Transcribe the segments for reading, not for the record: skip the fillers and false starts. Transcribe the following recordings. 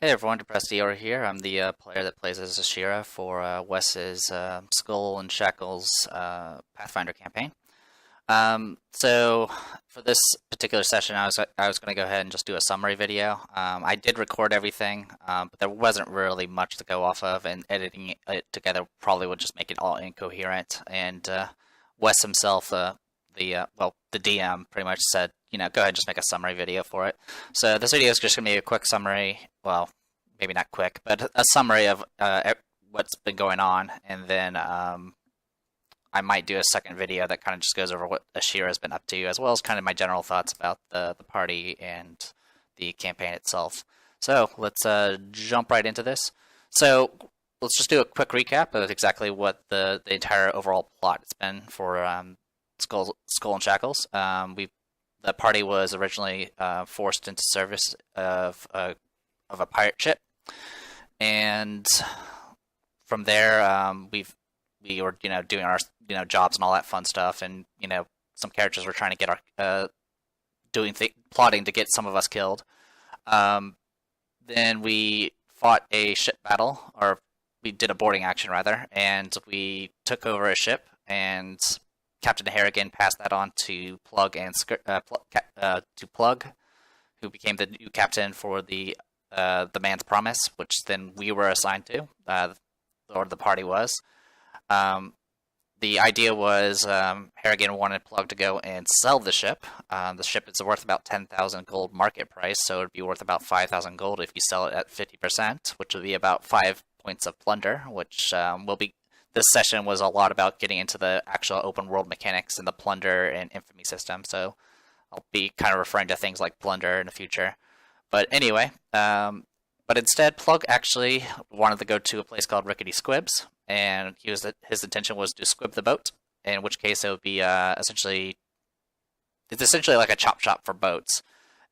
Hey everyone, Depressed Eeyore here. I'm the player that plays as Ashira for Wes's Skull and Shackles Pathfinder campaign. So for this particular session, I was going to go ahead and just do a summary video. I did record everything, but there wasn't really much to go off of, and editing it together probably would just make it all incoherent. And Wes himself, the DM, pretty much said, go ahead and just make a summary video for it. So this video is just going to be a quick summary. Well, maybe not quick, but a summary of what's been going on, and then I might do a second video that kind of just goes over what Ashira has been up to, as well as kind of my general thoughts about the party and the campaign itself. So let's jump right into this. So let's just do a quick recap of exactly what the entire overall plot has been for Skull and Shackles. The party was originally forced into service of a pirate ship, and from there we were doing our jobs and all that fun stuff, and some characters were trying to get our plotting to get some of us killed. Then we fought a ship battle, or we did a boarding action rather, and we took over a ship, and Captain Harrigan passed that on to Plug Plug, who became the new captain for the Man's Promise, which then we were assigned to, or the party was. The idea was Harrigan wanted Plug to go and sell the ship. The ship is worth about 10,000 gold market price, so it would be worth about 5,000 gold if you sell it at 50%, which would be about 5 points of plunder, which will be. This session was a lot about getting into the actual open world mechanics and the plunder and infamy system, so I'll be kind of referring to things like plunder in the future. But anyway, but instead, Plug actually wanted to go to a place called Rickety Squibs, and his intention was to squib the boat, in which case it would be essentially like a chop shop for boats,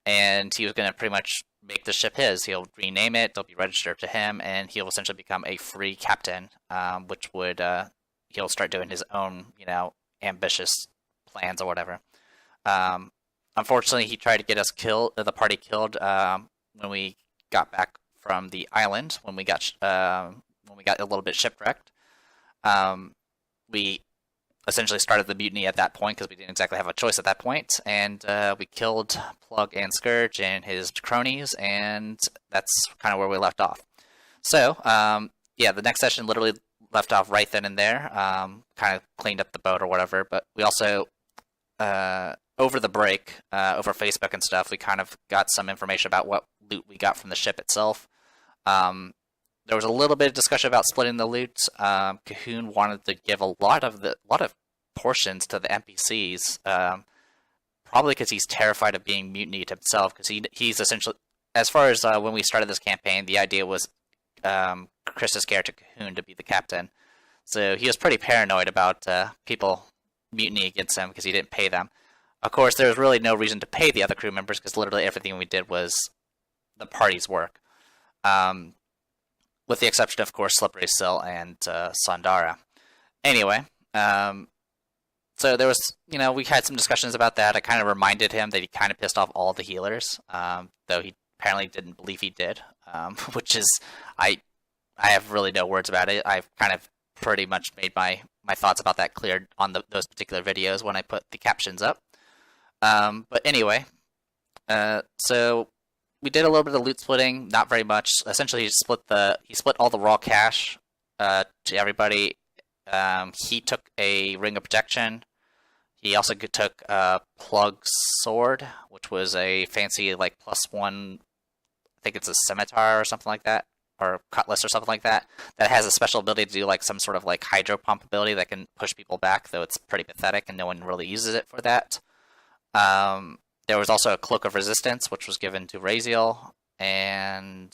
and he was going to pretty much make the ship his. He'll rename it, it'll be registered to him, and he'll essentially become a free captain, which would he'll start doing his own ambitious plans or whatever. Unfortunately, he tried to get us killed, the party killed, when we got back from the island. When we got a little bit shipwrecked, we essentially started the mutiny at that point because we didn't exactly have a choice at that point, and we killed Plug and Scourge and his cronies, and that's kind of where we left off. So, the next session literally left off right then and there, kind of cleaned up the boat or whatever, but we also, over the break, over Facebook and stuff, we kind of got some information about what loot we got from the ship itself. There was a little bit of discussion about splitting the loot. Cahoon wanted to give a lot of portions to the NPCs, probably because he's terrified of being mutinied himself. Because he's essentially, as far as when we started this campaign, the idea was Chris's character Cahoon to be the captain. So he was pretty paranoid about people mutiny against him because he didn't pay them. Of course, there was really no reason to pay the other crew members because literally everything we did was the party's work. With the exception, of course, Slippery Sill and Sandara. Anyway, so there was, we had some discussions about that. I kind of reminded him that he kind of pissed off all the healers, though he apparently didn't believe he did, which is, I have really no words about it. I've kind of pretty much made my thoughts about that clear on those particular videos when I put the captions up. But anyway, so we did a little bit of loot splitting, not very much. Essentially, he split all the raw cash to everybody. He took a ring of protection. He also took Plug's sword, which was a fancy +1. I think it's a scimitar or something like that, or cutlass or something like that. That has a special ability to do some sort of hydro pump ability that can push people back, though it's pretty pathetic and no one really uses it for that. There was also a Cloak of Resistance, which was given to Raziel, and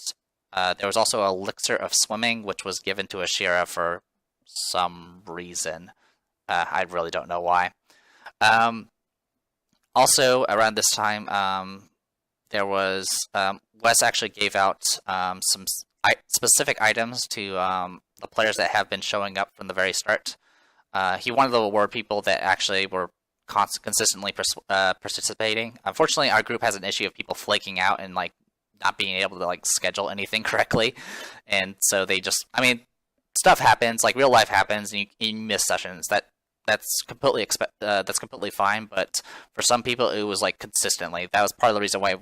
there was also a Elixir of Swimming, which was given to Ashira for some reason. I really don't know why. Also, around this time, there was Wes actually gave out some specific items to the players that have been showing up from the very start. He wanted to award people that actually were consistently participating. Unfortunately, our group has an issue of people flaking out and not being able to like schedule anything correctly, and so they just, I mean, stuff happens, like real life happens, and you miss sessions. That's completely that's completely fine. But for some people, it was like consistently. That was part of the reason why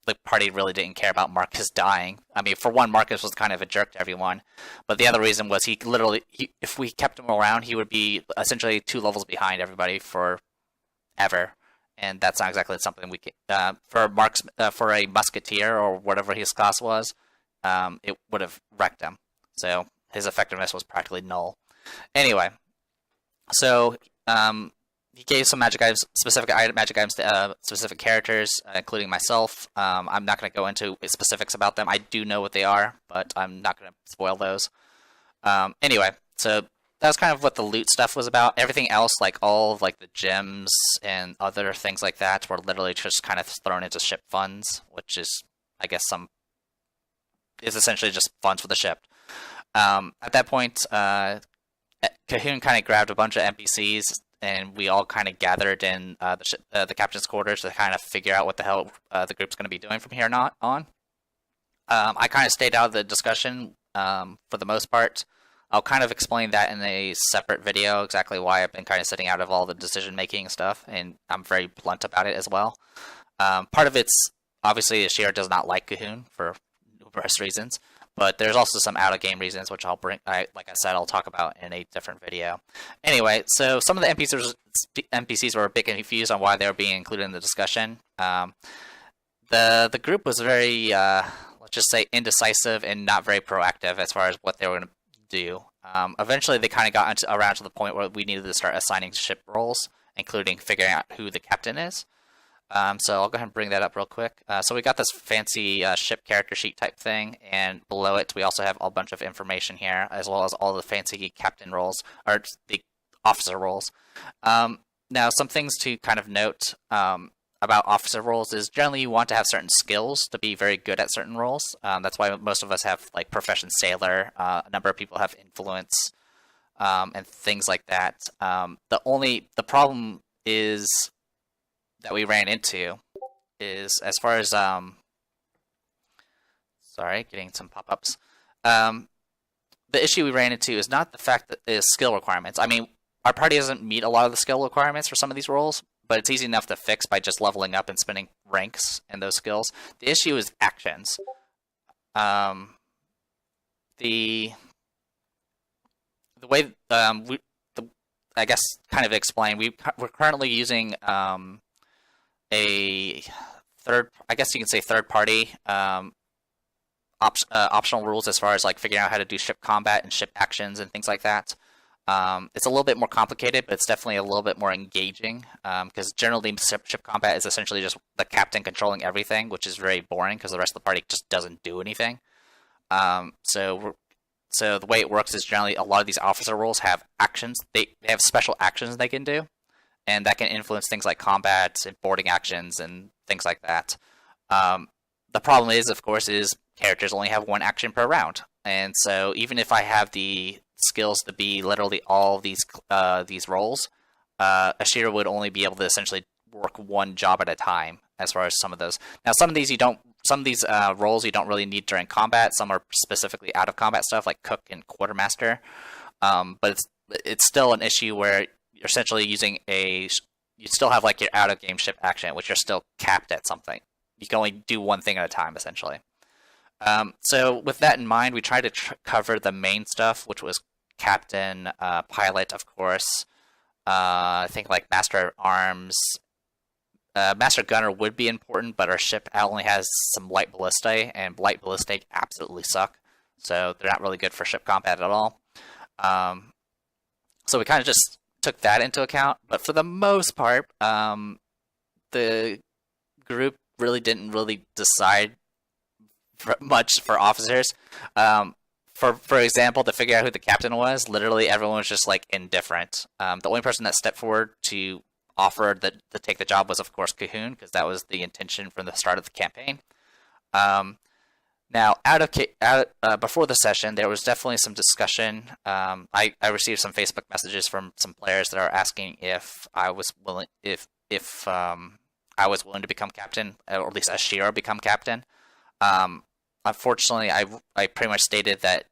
the party really didn't care about Marcus dying. I mean, for one, Marcus was kind of a jerk to everyone, but the other reason was he literally, if we kept him around, he would be essentially 2 levels behind everybody forever, and that's not exactly something we can. For a musketeer or whatever his class was, it would have wrecked him. So his effectiveness was practically null. Anyway, so he gave some magic items, specific magic items to specific characters, including myself. I'm not going to go into specifics about them. I do know what they are, but I'm not going to spoil those. Anyway, so that was kind of what the loot stuff was about. Everything else, like all of like the gems and other things like that, were literally just kind of thrown into ship funds, which is, I guess, is essentially just funds for the ship. At that point, Cahoon kind of grabbed a bunch of NPCs, and we all kind of gathered in the captain's quarters to kind of figure out what the hell the group's going to be doing from here on. I kind of stayed out of the discussion for the most part. I'll kind of explain that in a separate video, exactly why I've been kind of sitting out of all the decision-making stuff, and I'm very blunt about it as well. Part of it's, obviously, Ashira does not like Cahoon for numerous reasons, but there's also some out-of-game reasons, which like I said, I'll talk about in a different video. Anyway, so some of the NPCs were a bit confused on why they were being included in the discussion. The group was very, let's just say, indecisive and not very proactive as far as what they were going to do. Eventually, they kind of got around to the point where we needed to start assigning ship roles, including figuring out who the captain is. So I'll go ahead and bring that up real quick. So we got this fancy ship character sheet type thing, and below it we also have a bunch of information here, as well as all the fancy captain roles, or the officer roles. Now, some things to kind of note about officer roles is generally you want to have certain skills to be very good at certain roles. That's why most of us have like profession sailor. A number of people have influence and things like that. The problem is that we ran into is, as far as sorry, getting some pop-ups. The issue we ran into is not the fact that is skill requirements. I mean, our party doesn't meet a lot of the skill requirements for some of these roles, but it's easy enough to fix by just leveling up and spinning ranks in those skills. The issue is actions. The way I guess kind of explain, we're currently using a third party optional rules as far as like figuring out how to do ship combat and ship actions and things like that. It's a little bit more complicated, but it's definitely a little bit more engaging, because generally ship combat is essentially just the captain controlling everything, which is very boring because the rest of the party just doesn't do anything. So the way it works is generally a lot of these officer roles have actions. They have special actions they can do, and that can influence things like combat and boarding actions and things like that. The problem is, of course, characters only have 1 action per round, and so even if I have the skills to be literally all these roles, Ashira would only be able to essentially work 1 job at a time. As far as some of those, now some of these roles you don't really need during combat. Some are specifically out of combat stuff, like cook and quartermaster. But it's still an issue where you're essentially using you still have like your out of game ship action, which you're still capped at something. You can only do 1 thing at a time, essentially. So with that in mind, we tried to cover the main stuff, which was captain, pilot, of course. I think like master of arms. Master Gunner would be important, but our ship only has some light ballistae, and light ballistae absolutely suck. So they're not really good for ship combat at all. So we kind of just took that into account. But for the most part, the group really didn't decide much for officers. For example, to figure out who the captain was, literally everyone was just like indifferent. The only person that stepped forward to offer to take the job was, of course, Cahoon, because that was the intention from the start of the campaign. Now, before the session, there was definitely some discussion. I received some Facebook messages from some players that are asking if I was willing, if I was willing to become captain, or at least Ashira become captain. Um, Unfortunately, I pretty much stated that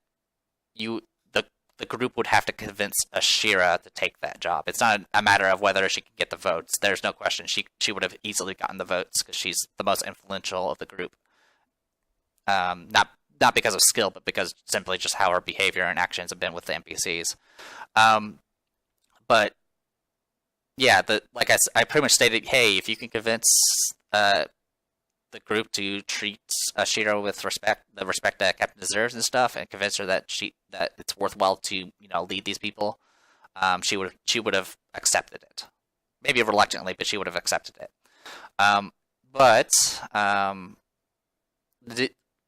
you the group would have to convince Ashira to take that job. It's not a matter of whether she can get the votes. There's no question she would have easily gotten the votes because she's the most influential of the group. Not because of skill, but because simply just how her behavior and actions have been with the NPCs. Um, but yeah, I pretty much stated, hey, if you can convince the group to treat Shiro with respect, the respect that Captain deserves and stuff, and convince her that it's worthwhile to lead these people, she would have accepted it. Maybe reluctantly, but she would have accepted it. But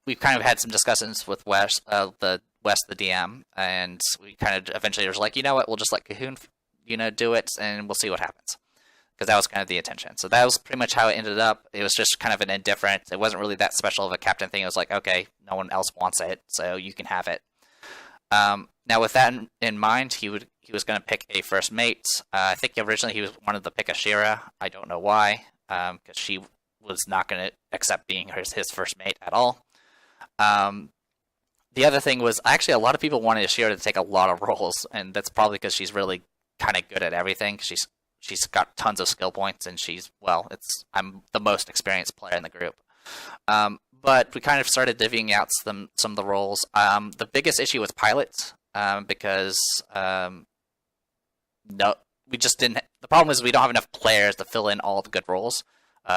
we've kind of had some discussions with the DM, and we kind of eventually was like, you know what, we'll just let Cahoon, do it, and we'll see what happens. Because that was kind of the intention. So that was pretty much how it ended up. It was just kind of an indifferent. It wasn't really that special of a captain thing. It was like, okay, no one else wants it, so you can have it. Now, with that in mind, he was going to pick a first mate. I think originally he wanted to pick Ashira. I don't know why, because she was not going to accept being his first mate at all. The other thing was, actually, a lot of people wanted Ashira to take a lot of roles, and that's probably because she's really kind of good at everything. She's got tons of skill points, and I'm the most experienced player in the group. But we kind of started divvying out some of the roles. The biggest issue was pilots, because no, we just didn't. The problem is we don't have enough players to fill in all the good roles.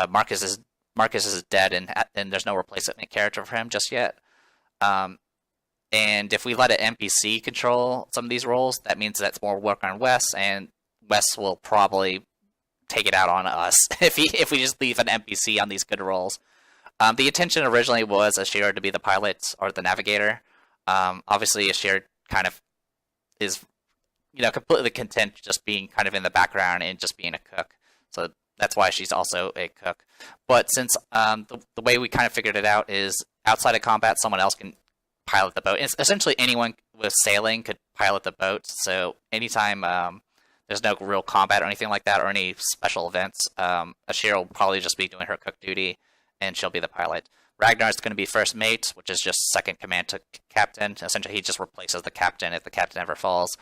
Marcus is dead, and there's no replacement character for him just yet. And if we let an NPC control some of these roles, that means that's more work on Wes, and Wes will probably take it out on us if we just leave an NPC on these good roles. The intention originally was Ashir to be the pilot or the navigator. Obviously, Ashir kind of is, completely content just being kind of in the background and just being a cook. So that's why she's also a cook. But since the way we kind of figured it out is outside of combat, someone else can pilot the boat. It's essentially anyone with sailing could pilot the boat. So anytime there's no real combat or anything like that, or any special events, Ashira will probably just be doing her cook duty, and she'll be the pilot. Ragnar's going to be first mate, which is just second command to captain. Essentially, he just replaces the captain if the captain ever falls.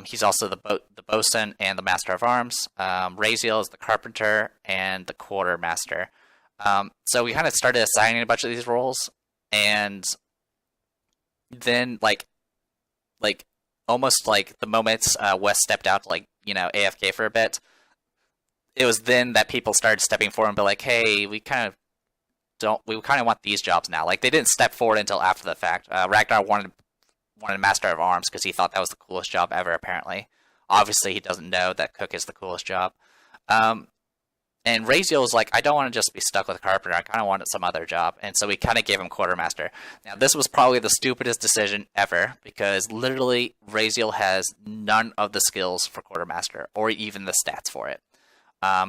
He's also the bosun and the master of arms. Raziel is the carpenter and the quartermaster. So we kind of started assigning a bunch of these roles, and then like almost like the moment Wes stepped out to AFK for a bit, it was then that people started stepping forward and be like, hey, we kind of want these jobs now. Like, they didn't step forward until after the fact. Ragnar wanted Master of Arms because he thought that was the coolest job ever, apparently. Obviously, he doesn't know that Cook is the coolest job. And Raziel was like, I don't want to just be stuck with Carpenter. I kind of wanted some other job. And so we kind of gave him Quartermaster. Now, this was probably the stupidest decision ever, because literally Raziel has none of the skills for Quartermaster, or even the stats for it.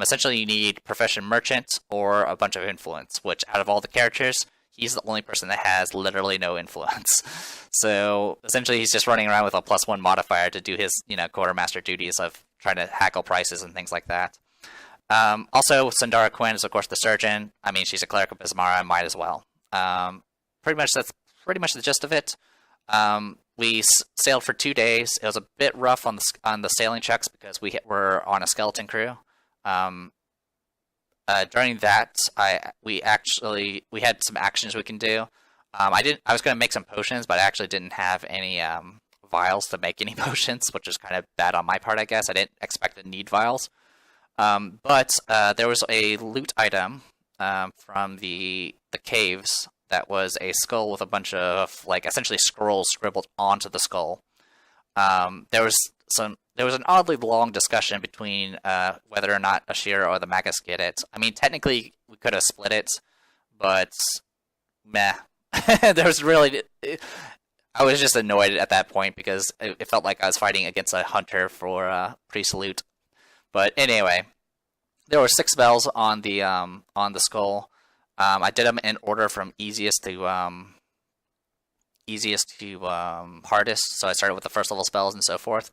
Essentially, you need Profession Merchant or a bunch of Influence, which out of all the characters, he's the only person that has literally no influence. So essentially, he's just running around with a +1 modifier to do his, Quartermaster duties of trying to hackle prices and things like that. Also, Sandara Quinn is, of course, the surgeon. I mean, she's a cleric of Bismara, might as well. That's pretty much the gist of it. We sailed for 2 days. It was a bit rough on the sailing checks because we were on a skeleton crew. During that, we had some actions we can do. I was going to make some potions, but I actually didn't have any vials to make any potions, which is kind of bad on my part, I guess. I didn't expect to need vials. But there was a loot item from the caves that was a skull with a bunch of essentially scrolls scribbled onto the skull. There was an oddly long discussion between whether or not Ashira or the Magus get it. I mean, technically we could have split it, but meh. I was just annoyed at that point because it felt like I was fighting against a hunter for priest loot. But anyway, there were 6 spells on the skull. I did them in order from easiest to hardest. So I started with the first level spells and so forth.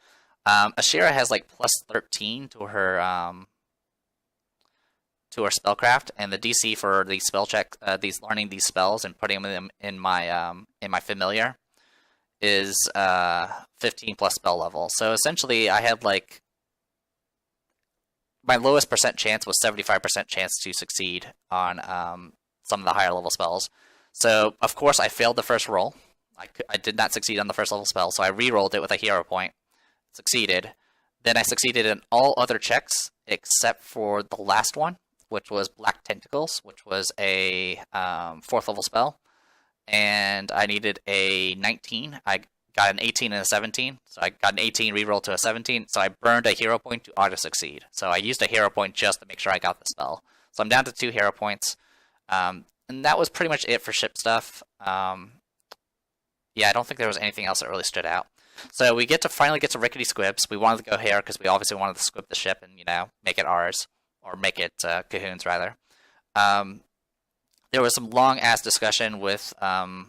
Ashira has +13 to to our spellcraft, and the DC for the spell check, these learning these spells and putting them in my familiar is 15 plus spell level. So essentially, I had like my lowest percent chance was 75% chance to succeed on some of the higher level spells. So of course I failed the first roll. I did not succeed on the first level spell, so I re-rolled it with a hero point. Succeeded. Then I succeeded in all other checks except for the last one, which was Black Tentacles, which was a 4th level spell. And I needed a 19. I got an 18 and a 17. So I got an 18 reroll to a 17. So I burned a hero point to auto-succeed. So I used a hero point just to make sure I got the spell. So I'm down to 2 hero points. And that was pretty much it for ship stuff. Yeah, I don't think there was anything else that really stood out. So we finally get to Rickety Squibs. We wanted to go here because we obviously wanted to squib the ship and, make it ours. Or make it Cahoon's, rather. There was some long-ass discussion with what's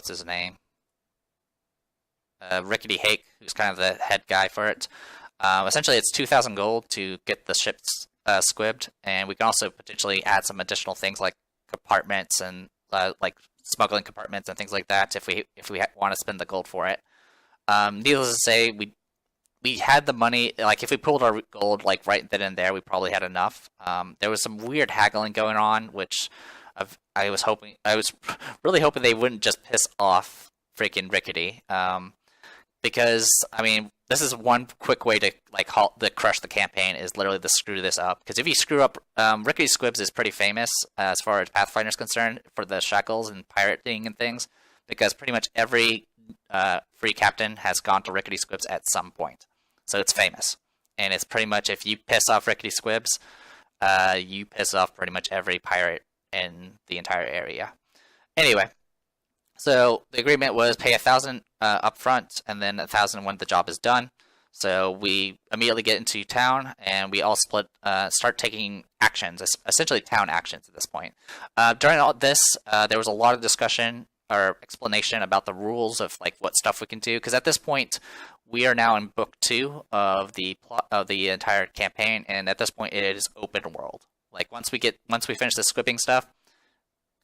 his name? Rickety Hake, who's kind of the head guy for it. Essentially, it's 2,000 gold to get the ships squibbed, and we can also potentially add some additional things like compartments and like smuggling compartments and things like that if we want to spend the gold for it. Needless to say, we had the money. Like if we pulled our gold like right then and there, we probably had enough. There was some weird haggling going on, which I was really hoping they wouldn't just piss off freaking Rickety. Because I mean, this is one quick way to crush the campaign is literally to screw this up. Because if you screw up, Rickety Squibs is pretty famous as far as Pathfinder is concerned for the shackles and pirating and things. Because pretty much every free captain has gone to Rickety Squibs at some point, so it's famous. And it's pretty much if you piss off Rickety Squibs, you piss off pretty much every pirate in the entire area. Anyway. So the agreement was pay 1,000 up front, and then 1,000 when the job is done. So we immediately get into town, and we all start taking actions, essentially town actions at this point. During all this, there was a lot of discussion or explanation about the rules of like what stuff we can do, because at this point we are now in book 2 of the plot of the entire campaign, and at this point it is open world. Like once we finish the squibbing stuff,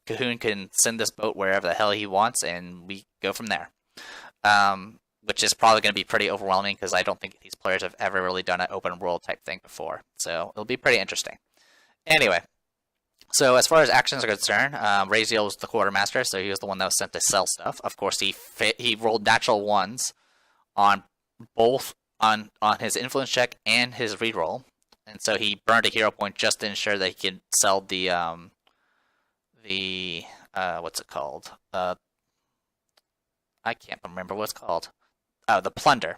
Cahoon can send this boat wherever the hell he wants, and we go from there. Which is probably going to be pretty overwhelming, because I don't think these players have ever really done an open world type thing before. So it'll be pretty interesting. Anyway, so as far as actions are concerned, Raziel was the quartermaster, so he was the one that was sent to sell stuff. Of course, he rolled natural ones on both on his influence check and his reroll, and so he burned a hero point just to ensure that he could sell the what's it called? I can't remember what it's called. Oh, the plunder.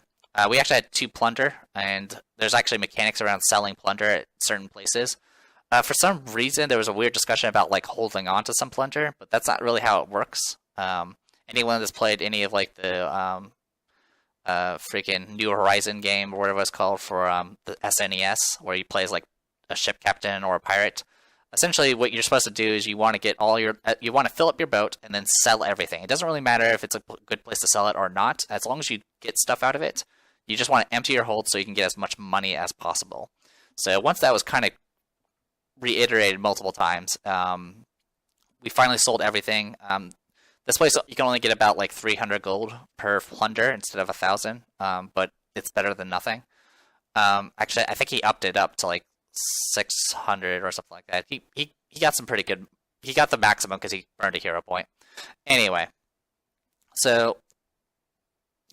We actually had 2 plunder, and there's actually mechanics around selling plunder at certain places. For some reason, there was a weird discussion about like holding on to some plunder, but that's not really how it works. Anyone that's played any of like the freaking New Horizon game or whatever it's called for the SNES, where you play as like a ship captain or a pirate. Essentially, what you're supposed to do is you want to get you want to fill up your boat and then sell everything. It doesn't really matter if it's a good place to sell it or not, as long as you get stuff out of it. You just want to empty your hold so you can get as much money as possible. So once that was kind of reiterated multiple times, we finally sold everything. This place you can only get about like 300 gold per plunder instead of 1,000, but it's better than nothing. Actually, I think he upped it up to like 600 or something like that. He got some pretty good. He got the maximum because he burned a hero point. Anyway, so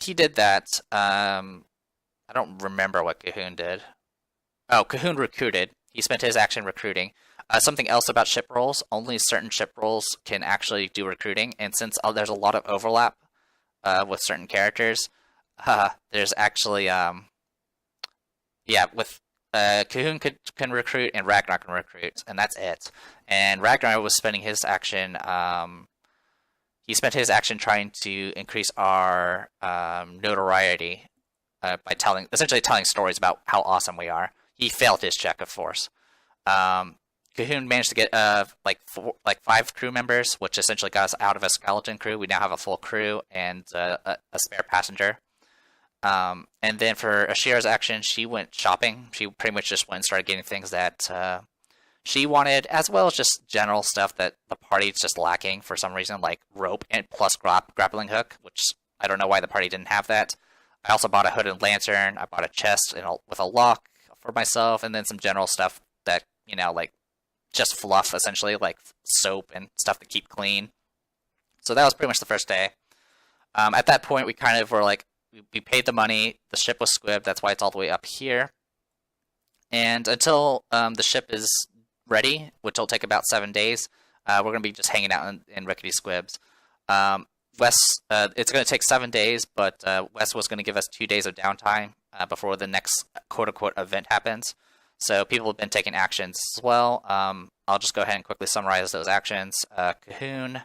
he did that. I don't remember what Cahoon did. Oh, Cahoon recruited. He spent his action recruiting. Something else about ship rolls: only certain ship rolls can actually do recruiting, and since there's a lot of overlap with certain characters, there's actually with Cahoon can recruit, and Ragnar can recruit, and that's it. And Ragnar was spending his action. He spent his action trying to increase our notoriety by essentially telling stories about how awesome we are. He failed his check, of course. Cahoon managed to get 5 crew members, which essentially got us out of a skeleton crew. We now have a full crew and a spare passenger. And then for Ashira's action, she went shopping. She pretty much just went and started getting things that she wanted, as well as just general stuff that the party's just lacking for some reason, like rope and plus grappling hook, which I don't know why the party didn't have that. I also bought a hooded lantern. I bought a chest with a lock for myself, and then some general stuff that, like just fluff, essentially, like soap and stuff to keep clean. So that was pretty much the first day. At that point, we kind of were like, we paid the money, the ship was squibbed, that's why it's all the way up here. And until the ship is ready, which will take about 7 days, we're going to be just hanging out in rickety squibs. Wes, it's going to take 7 days, but Wes was going to give us 2 days of downtime before the next quote-unquote event happens. So people have been taking actions as well. I'll just go ahead and quickly summarize those actions. Cahoon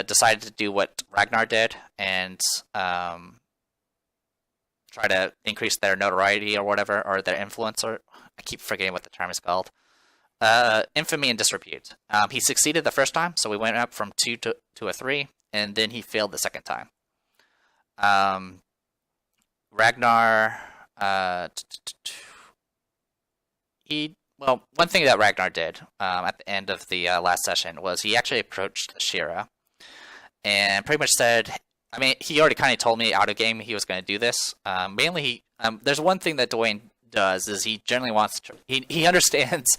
decided to do what Ragnar did and try to increase their notoriety or whatever, or their influence, or I keep forgetting what the term is called. Infamy and disrepute. He succeeded the first time, so we went up from 2 to a 3, and then he failed the second time. Ragnar, one thing that Ragnar did at the end of the last session was he actually approached Shira and pretty much said, I mean, he already kind of told me out of game he was going to do this. Mainly, there's one thing that Dwayne does is he generally wants to, he understands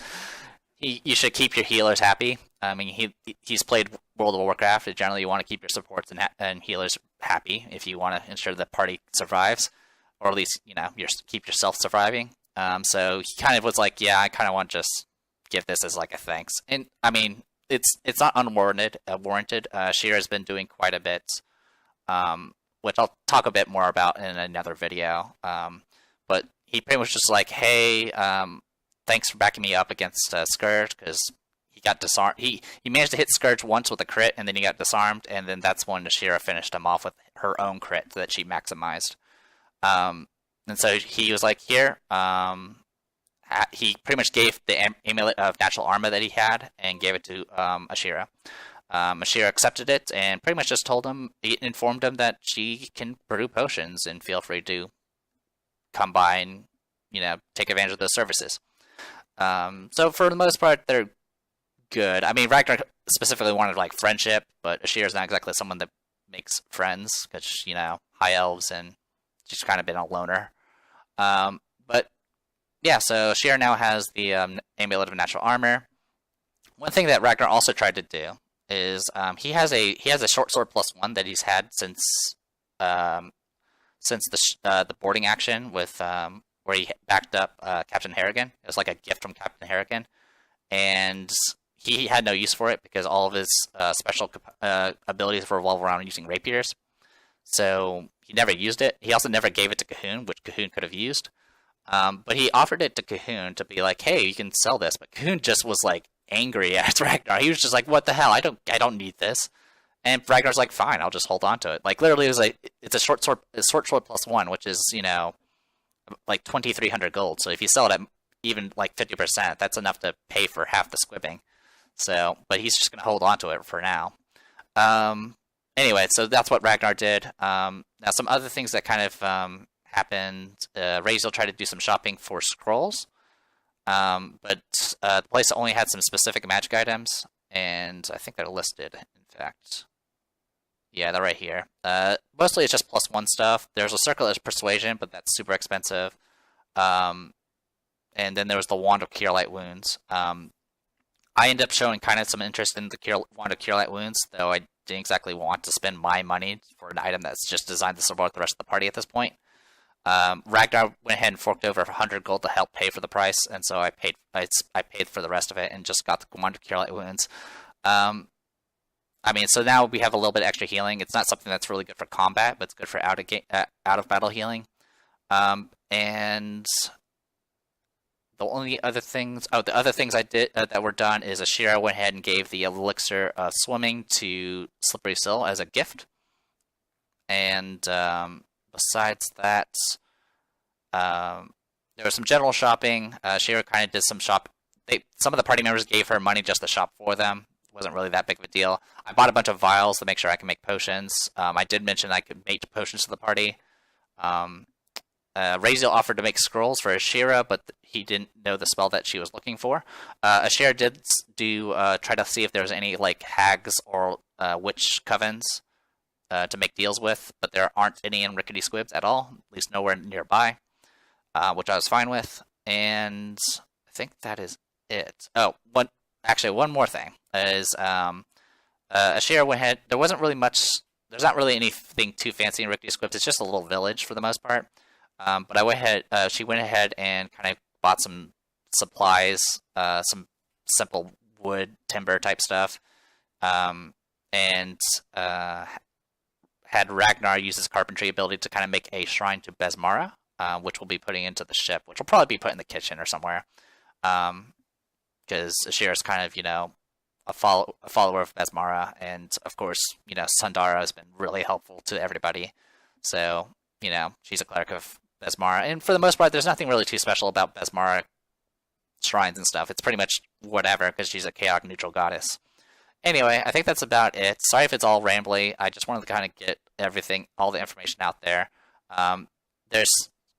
you should keep your healers happy. I mean, he's played World of Warcraft. Generally, you want to keep your supports and healers happy if you want to ensure the party survives, or at least keep yourself surviving. So he kind of was like, yeah, I kind of want to just give this as like a thanks. And I mean, it's not unwarranted. Warranted. Shira's been doing quite a bit, which I'll talk a bit more about in another video. But he pretty much just like, hey, thanks for backing me up against Scourge, because he got disarmed. He managed to hit Scourge once with a crit, and then he got disarmed, and then that's when Shira finished him off with her own crit that she maximized. And so he was like, here, he pretty much gave the amulet of natural armor that he had and gave it to Ashira. Ashira accepted it and pretty much just informed him that she can brew potions and feel free to come by and, take advantage of those services. So for the most part, they're good. I mean, Ragnar specifically wanted like friendship, but Ashira's not exactly someone that makes friends because, high elves, and she's kind of been a loner. But yeah, so Ashira now has the amulet of natural armor. One thing that Ragnar also tried to do is he has a short sword +1 that he's had since the boarding action with where he backed up Captain Harrigan. It was like a gift from Captain Harrigan, and he had no use for it because all of his special abilities revolve around using rapiers. So he never used it. He also never gave it to Cahoon, which Cahoon could have used. But he offered it to Cahoon to be like, hey, you can sell this. But Cahoon just was like angry at Ragnar. He was just like, what the hell? I don't need this. And Ragnar's like, fine, I'll just hold on to it. Like literally, it was like it's a short sword +1, which is like 2,300 gold. So if you sell it at even like 50%, that's enough to pay for half the squibbing. So, but he's just gonna hold on to it for now. Anyway, so that's what Ragnar did. Now, some other things that kind of happened. Raziel tried to do some shopping for scrolls, but the place only had some specific magic items, and I think they're listed, in fact. Yeah, they're right here. Mostly it's just +1 stuff. There's a Circle of Persuasion, but that's super expensive. And then there was the Wand of Cure Light Wounds. I ended up showing kind of some interest in the Wand of Cure Light Wounds, though I didn't exactly want to spend my money for an item that's just designed to support the rest of the party at this point. Ragnar went ahead and forked over 100 gold to help pay for the price, and so I paid for the rest of it and just got the Wand of Cure Light Wounds. I mean, so now we have a little bit extra healing. It's not something that's really good for combat, but it's good for out of battle healing. And the other things I did that were done is Ashira went ahead and gave the elixir of swimming to Slippery Sill as a gift. And besides that, there was some general shopping. Ashira kind of did some shop. Some of the party members gave her money just to shop for them, wasn't really that big of a deal. I bought a bunch of vials to make sure I can make potions. I did mention I could make potions to the party. Raziel offered to make scrolls for Ashira, but he didn't know the spell that she was looking for. Ashira did try to see if there was any like hags or witch covens to make deals with, but there aren't any in Rickety Squibs at all, at least nowhere nearby, which I was fine with. And I think that is it. Oh, one more thing is Ashira went ahead. There wasn't really much. There's not really anything too fancy in Rickety Squibs. It's just a little village for the most part. But she went ahead and kind of bought some supplies, some simple wood, timber type stuff, and had Ragnar use his carpentry ability to kind of make a shrine to Besmara, which we'll be putting into the ship, which will probably be put in the kitchen or somewhere, because Ashira's kind of, a follower of Besmara, and of course, Sundara has been really helpful to everybody, so, she's a cleric of Besmara, and for the most part, there's nothing really too special about Besmara shrines and stuff. It's pretty much whatever, because she's a chaotic neutral goddess. Anyway, I think that's about it. Sorry if it's all rambly. I just wanted to kind of get all the information out there. There's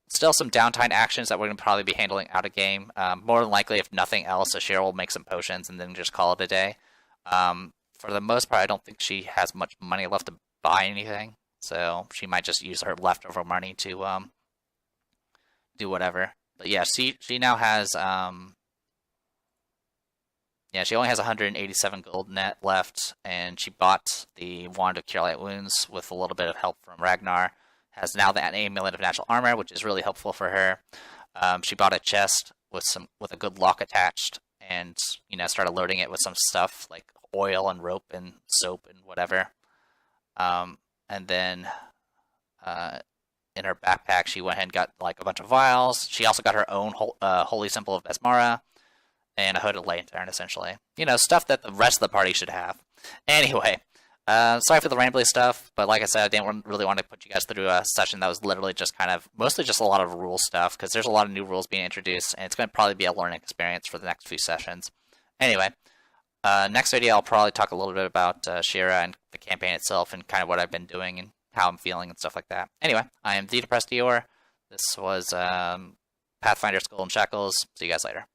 still some downtime actions that we're going to probably be handling out of game. More than likely, if nothing else, Ashira will make some potions and then just call it a day. For the most part, I don't think she has much money left to buy anything, so she might just use her leftover money to do whatever. But yeah, she now has she only has 187 gold net left, and she bought the Wand of Cure Light Wounds with a little bit of help from Ragnar. Has now the amulet of natural armor, which is really helpful for her. She bought a chest with a good lock attached, and started loading it with some stuff like oil and rope and soap and whatever. And then in her backpack, she went ahead and got like a bunch of vials. She also got her own holy symbol of Besmara and a hooded lantern, essentially. Stuff that the rest of the party should have. Anyway, sorry for the rambly stuff, but like I said, I didn't really want to put you guys through a session that was literally just mostly just a lot of rule stuff, because there's a lot of new rules being introduced, and it's going to probably be a learning experience for the next few sessions. Anyway, next video I'll probably talk a little bit about Shira and the campaign itself, and kind of what I've been doing and how I'm feeling and stuff like that. Anyway, I am The Depressed Eeyore. This was Pathfinder Skull and Shackles. See you guys later.